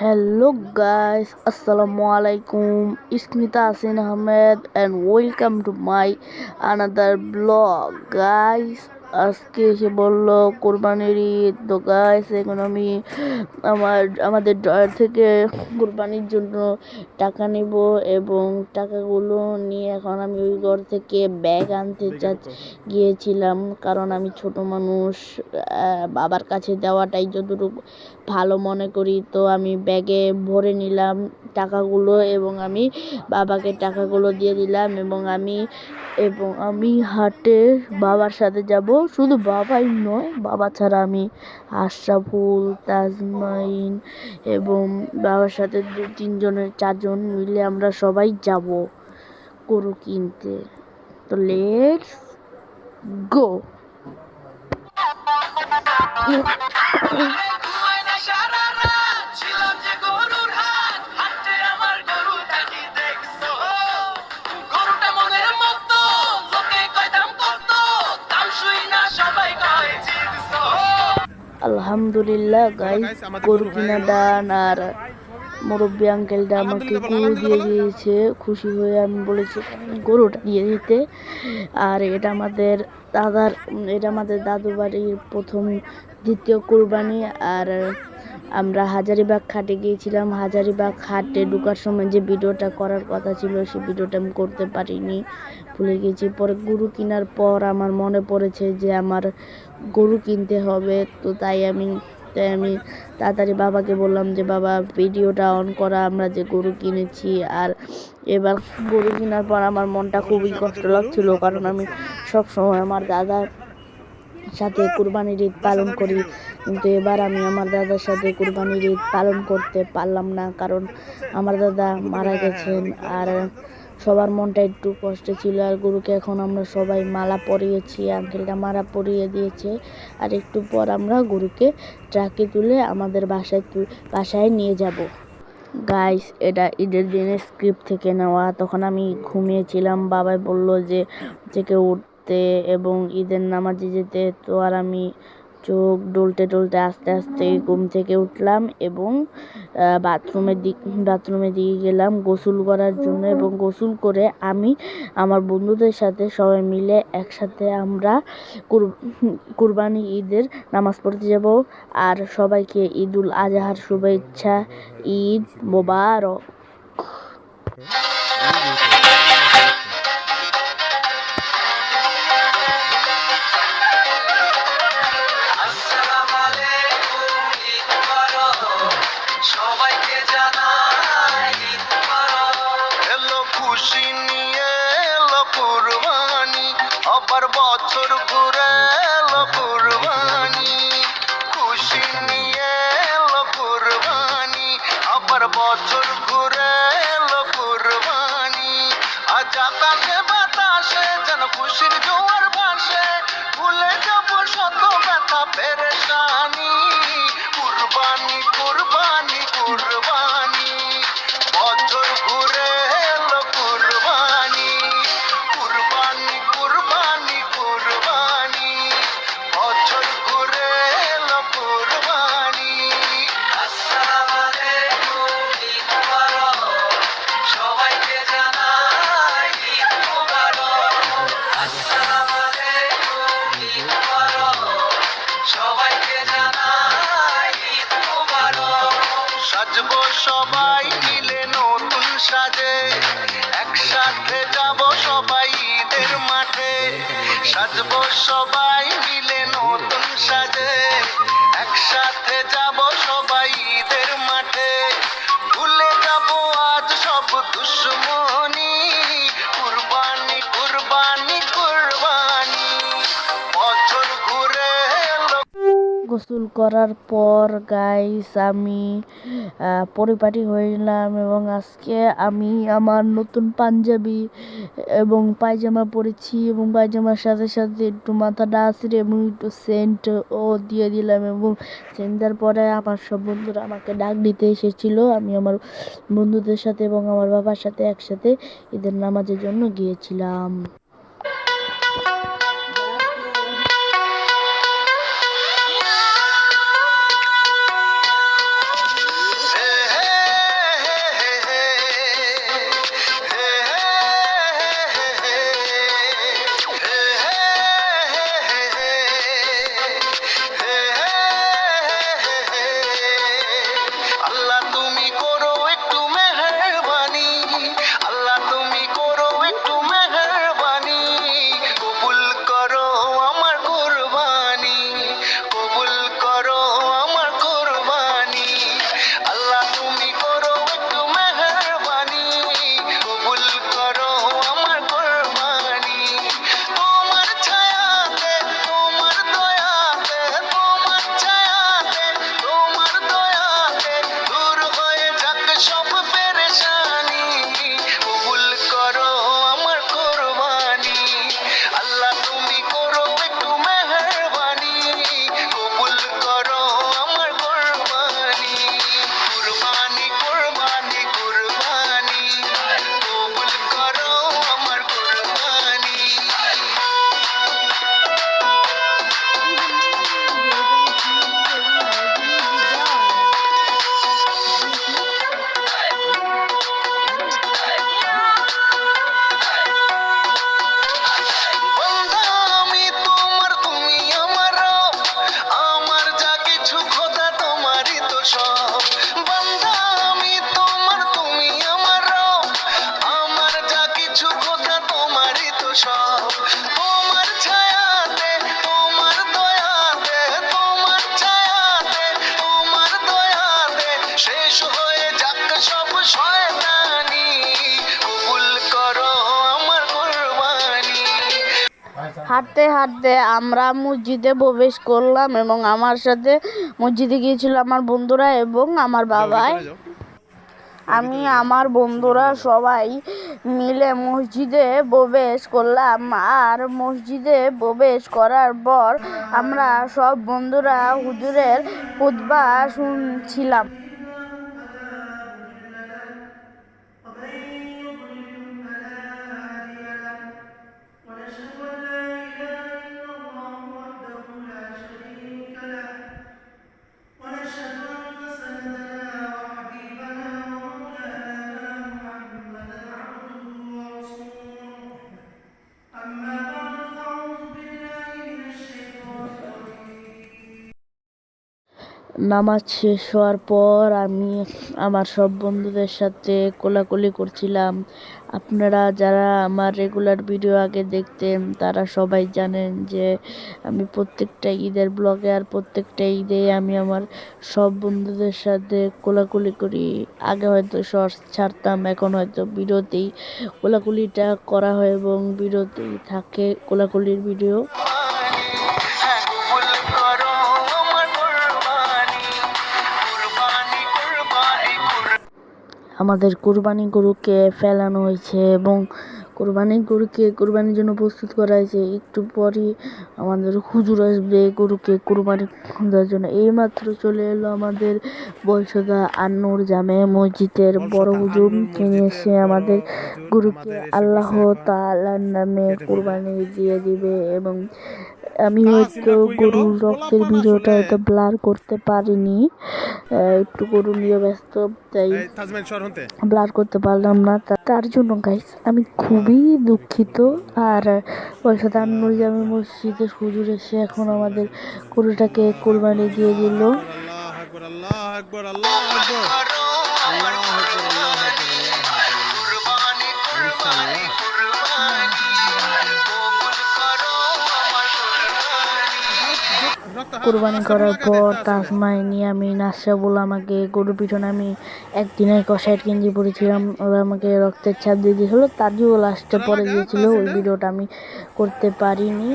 Hello guys, Assalamualaikum. It's Nita Asin Ahmed and welcome to my another vlog guys. আজকে এসে বললো কোরবানির ঈদ তো গাইস এখন আমি আমাদের ড্রয়ার থেকে কোরবানির জন্য টাকা নেব এবং টাকাগুলো নিয়ে এখন আমি ওই ঘর থেকে ব্যাগ আনতে গিয়েছিলাম, কারণ আমি ছোট মানুষ, বাবার কাছে দেওয়াটাই যতটুকু ভালো মনে করি। তো আমি ব্যাগে ভরে নিলাম টাকাগুলো এবং আমি বাবাকে টাকাগুলো দিয়ে দিলাম এবং আমি হাটে বাবার সাথে যাব। শুধু বাবাই নয়, বাবা ছাড়া আমি আশরাফুল, তাজমাইন এবং বাবার সাথে 4জন মিলে আমরা সবাই যাব গরু কিনতে। তো লেটস গো। আলহামদুলিল্লাহ গাইস, গরু কিনা দান আর মুরব্বী আঙ্কেলটা আমাকে গরু দিয়ে দিয়েছে। খুশি হয়ে আমি বলেছি গরুটা দিয়ে দিতে। আর এটা আমাদের দাদু বাড়ির দ্বিতীয় কুরবানি। আর আমরা হাজারীবাগ হাটে গিয়েছিলাম। হাজারীবাগ হাটে ঢোকার সময় যে ভিডিওটা করার কথা ছিল সেই ভিডিওটা আমি করতে পারিনি, ভুলে গেছি। পরে গরু কেনার পর আমার মনে পড়েছে যে আমার গরু কিনতে হবে। তো তাই আমি তাড়াতাড়ি বাবাকে বললাম যে বাবা ভিডিওটা অন করা, আমরা যে গরু কিনেছি। আর এবার গরু কেনার পর আমার মনটা খুবই কষ্ট লাগছিল, কারণ আমি সবসময় আমার দাদার সাথে কুরবানির ঈদ পালন করি, কিন্তু এবার আমি আমার দাদার সাথে কুরবানির ঈদ পালন করতে পারলাম না, কারণ আমার দাদা মারা গেছেন। আর সবার মনটা একটু কষ্টে ছিল। আর গরুকে এখন আমরা সবাই মালা পরিয়েছি, আঙ্কেলটা মালা পরিয়ে দিয়েছে। আর একটু পর আমরা গরুকে ট্রাকে তুলে আমাদের বাসায় নিয়ে যাব। গাইস, এটা ঈদের দিনের স্ক্রিপ্ট থেকে নেওয়া। তখন আমি ঘুমিয়েছিলাম, বাবাই বলল যে থেকে উঠতে এবং ঈদের নামাজে যেতে। তো আর আমি চোখ ডলতে আস্তে আস্তে ঘুম থেকে উঠলাম এবং বাথরুমের দিকে গেলাম গোসল করার জন্য। এবং গোসল করে আমি আমার বন্ধুদের সাথে সবাই মিলে একসাথে আমরা কুরবানি ঈদের নামাজ পড়তে যাব। আর সবাইকে ঈদুল আজহার শুভেচ্ছা। ঈদ মোবারক। সবাইকে জানাই ঈদ মোবারক। এলো খুশি নিয়ে এলো কুরবানি, আবার বছর ঘুরে এলো কুরবানি। খুশি নিয়ে এলো কুরবানি, আবার বছর ঘুরে এলো কুরবানি। আজ আকাশে বাতাসে যেন খুশির জোয়ার ভাসে, ভুলে যাব শত ব্যথা পেরেশানি। কুরবানি কুরবানি কুরবানি, বছর ঘুরে এলো কুরবানি। কুরবানি কুরবানি কুরবানি, বছর ঘুরে এলো কুরবানি। আসসালামু আলাইকুম, ঈদ মোবারক। সবাইকে জানাই ঈদ মোবারক। আসসালামু আলাইকুম, ঈদ মোবারক। সবাইকে জানাই ঈদ মোবারক। সাজবো সবাই মিলে নতুন সাজে, একসাথে যাব সবাই ঈদের মাঠে। সাজবো সবাই মিলে নতুন সাজে, একসাথে যাব সবাই ঈদের মাঠে। ভুলে যাব আজ সব দুশ্মনী, কুরবানি কুরবানি কুরবানি, বছর ঘুরে এলো। গোসল করার পর গাইস আমি পরিপাটি হইলাম এবং আজকে আমি আমার নতুন পাঞ্জাবি এবং পায়জামা পরেছি এবং পায়জামার সাথে সাথে একটু মাথাটা আঁচড়ে এবং একটু সেন্ট ও দিয়ে দিলাম। এবং সেন্ট দেওয়ার পরে আমার সব বন্ধুরা আমাকে ডাক দিতে এসেছিল। আমি আমার বন্ধুদের সাথে এবং আমার বাবার সাথে একসাথে ঈদের নামাজের জন্য গিয়েছিলাম। শেষ হয়ে যাক সব শয়তানি, কবুল করো আমার কুরবানি। হাঁটতে হাঁটতে আমরা মসজিদে প্রবেশ করলাম এবং আমার সাথে মসজিদে গিয়েছিল আমার বন্ধুরা এবং আমার বাবাই। আমি আমার বন্ধুরা সবাই মিলে মসজিদে প্রবেশ করলাম, আর মসজিদে প্রবেশ করার পর আমরা সব বন্ধুরা হুজুরের খুতবা শুনছিলাম। নামাজ শেষ হওয়ার পর আমি আমার সব বন্ধুদের সাথে কোলাকুলি করছিলাম। আপনারা যারা আমার রেগুলার ভিডিও আগে দেখতেন তারা সবাই জানেন যে আমি প্রত্যেকটা ঈদের ব্লগে আর প্রত্যেকটা ঈদে আমি আমার সব বন্ধুদের সাথে কোলাকুলি করি। আগে হয়তো শর্টস ছাড়তাম, এখন হয়তো ভিডিওতেই কোলাকুলিটা করা হয় এবং ভিডিওতেই থাকে কোলাকুলির ভিডিও। আমাদের কুরবানি গরুকে ফেলানো হয়েছে এবং কুরবানির গরুকে কুরবানির জন্য প্রস্তুত করা হয়েছে। একটু পরই আমাদের হুজুর আসবে গরুকে কুরবানি দেওয়ার জন্য। এইমাত্র চলে এলো আমাদের বয়সদা আন্নুর জামে মসজিদের বড় হুজুর, তিনি এসে আমাদের গরুকে আল্লাহ তাআলার নামে কুরবানি দিয়ে দিবে। এবং আমি হয়তো গরুর রক্তের ভিডিওটা হয়তো ব্লার করতে পারিনি, একটু গরু নিয়ে ব্যস্ত, তাই ব্লার করতে পারলাম না। তার জন্য গাইস আমি খুবই দুঃখিত। আর পয়সাতে আন্নুর জামে মসজিদের হুজুর এসে এখন আমাদের গরুটাকে কুরবানি দিয়ে দিল। কুরবানি করার পর তাসমাই নিয়ে আমি নাসা বলে আমাকে গরুর পিছনে আমি একদিনের 60 কেজি পড়েছিলাম, ওরা আমাকে রক্তের ছাপ দিয়ে দিয়েছিল। তারও লাস্টে পরে গিয়েছিল, ওই ভিডিওটা আমি করতে পারিনি।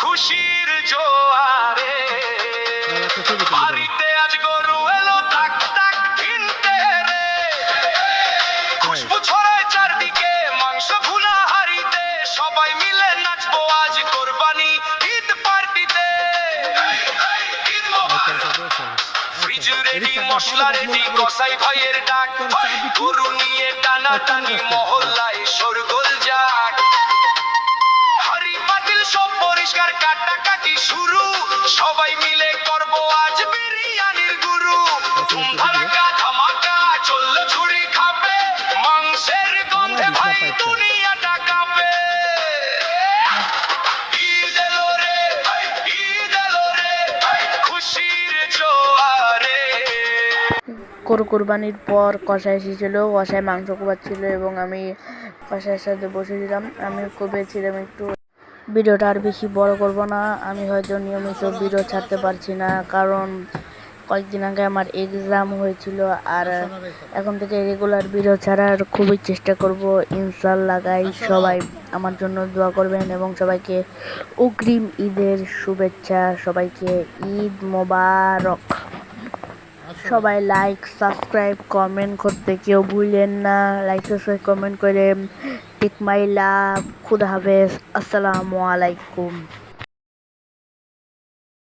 খুশির জোয়ারে বাড়িতে আজ গরু এলো টাক টাক কিনতে রে, খুশবু ছড়ায় চারদিকে মাংস ভুনা হাড়িতে, সবাই মিলে নাচবো আজ কোরবানি ঈদ পার্টিতে। ফ্রিজ রেডি, মশলা রেডি, কসাই ভাইয়ের ডাক, গরু নিয়ে টানাটানি মহল্লায় শোরগোল যাক। হাড়ি পাতিল সব পরিষ্কার, কাটাকাটি শুরু, সবাই মিলে করব আজ বিরিয়ানির গুরু। ধুমধাড়াকা ধামাকা চললো ছুরি খাবে, মাংসের গন্ধে ভাই দুনিয়াটা কাঁপে। ঈদ এলো রে, ঈদ এলো রে, খুশির জোয়ারে। গরু কুরবানির পর কষাই এসেছিল, কষাই মাংস কোপাচ্ছিল এবং আমি কষাইয়ের সাথে বসেছিলাম। আমি কোপেছিলাম একটু। ভিডিওটা আর বেশি বড় করব না, আমি হয়তো নিয়মিত ভিডিও ছাড়তে পারছি না কারণ কয়েকদিন আগে আমার এক্সাম হয়েছিল। আর এখন থেকে রেগুলার ভিডিও ছাড়ার খুবই চেষ্টা করব ইনশাআল্লাহ। গাইস সবাই আমার জন্য দোয়া করবেন এবং সবাইকে অগ্রিম ঈদের শুভেচ্ছা, সবাইকে ঈদ মোবারক। সবাই লাইক সাবস্ক্রাইব কমেন্ট করতে কেউ ভুলেন না, লাইক সাবস্ক্রাইব কমেন্ট করে টেক মাই লাভ। খুদা হাফেজ, আসসালামু আলাইকুম।